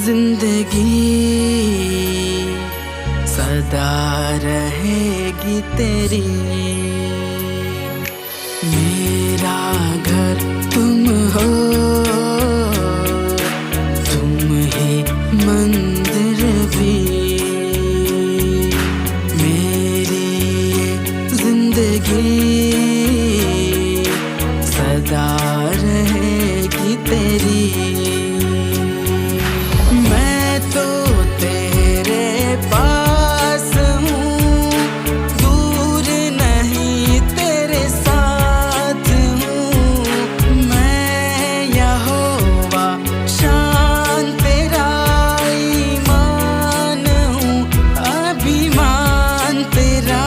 जिंदगी सदा रहेगी तेरी। मेरा घर तुम हो, तुम ही मंदिर भी। मेरी जिंदगी सदा रहेगी तेरी। मैं तो तेरे पास हूँ, दूर नहीं तेरे साथ हूँ। मैं यहोवा शान तेरा ईमान हूँ, अभिमान तेरा।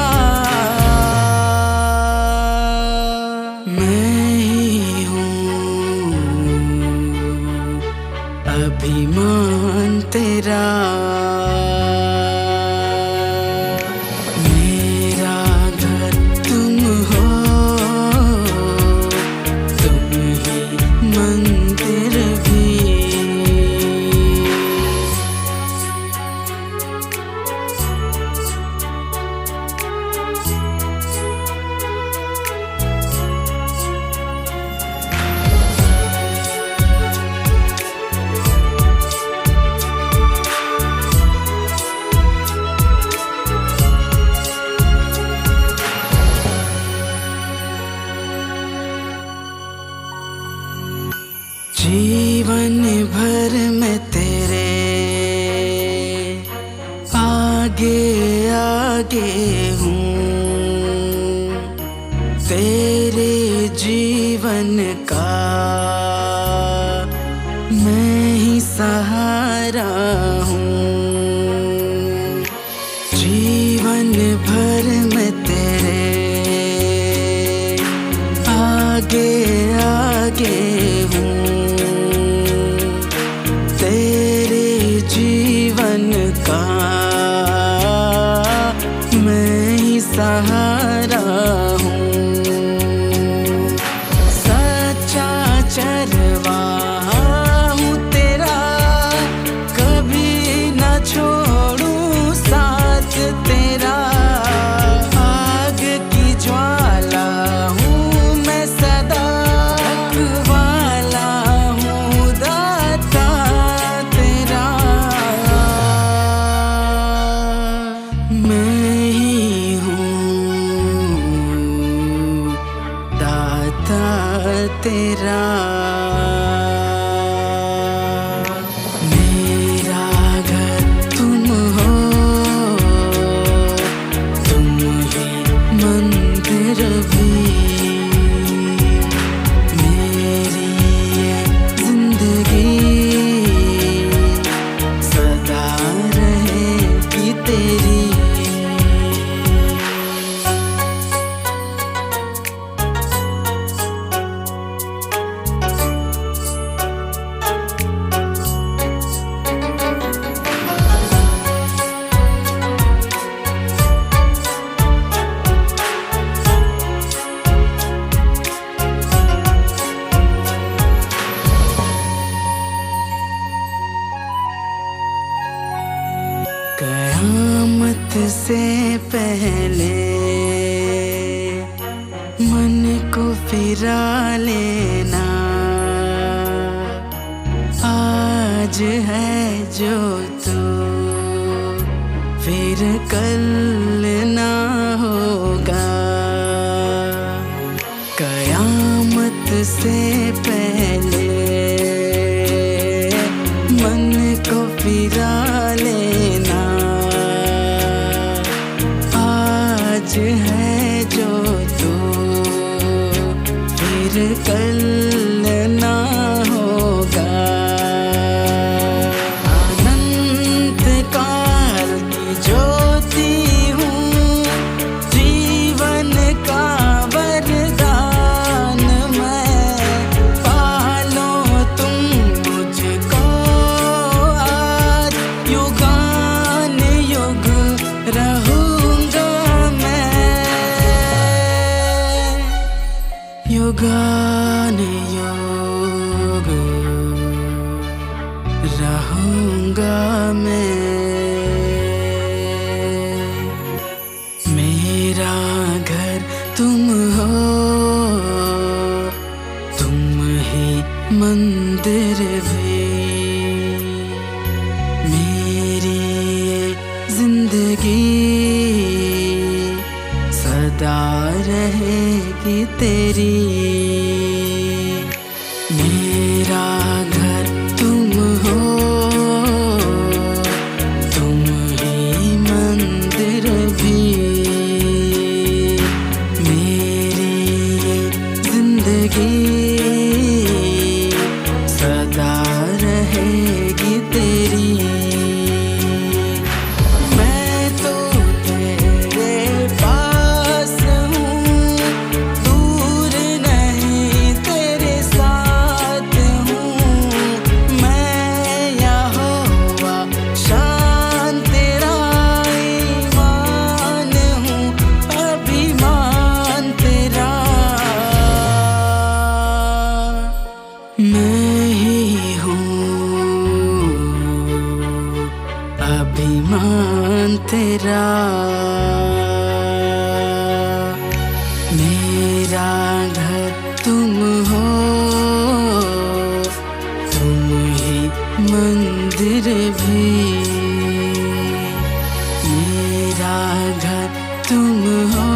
मैं ही हूँ अभिमान तेरा। मेरा घर तुम हो, तुम ही मंदिर भी। जीवन भर मैं तेरे आगे आगे हूँ। तेरे जीवन का मैं ही सहारा हूँ। जीवन भर मैं तेरे आगे आगे हूँ। तेरे जीवन का मैं ही सहारा हूँ। सच्चा चरवाहा हूँ तेरा, कभी न छोड़ूं साथ तेरा। आग की ज्वाला हूँ मैं सदा, रखवाला हूँ दाता तेरा। मैं ही हूँ दाता तेरा। मेरा घर तुम हो, तुम ही मंदिर भी। मेरी ये जिंदगी सदा रहेगी तेरी। कयामत से पहले मन को फिरा लेना। आज है जो तू फिर कल ना होगा। कयामत से पहले मन को फिरा लेना। आज है जो तू फिर कल ना होगा। अनंत काल की ज्योति हूँ, जीवन का वरदान मैं। पालो तुम मुझको आज, युगान युग रहूँगा मैं। युगान युग रहूँगा। रहूंगा मैं। मेरा घर तुम हो, तुम ही मंदिर भी। मेरी ये जिंदगी सदा रहेगी तेरी। मेरा घर तुम हो, तुम ही मंदिर भी। मेरी ये जिंदगी सदा रहेगी तेरी। मैं तो तेरे पास हूँ, दूर नहीं तेरे साथ हूँ। मैं यहोवा शान तेरा ईमान हूँ, अभिमान तेरा। मैं ही हूँ अभिमान तेरा। मेरा घर तुम हो, तुम ही मंदिर भी। मेरा घर तुम हो,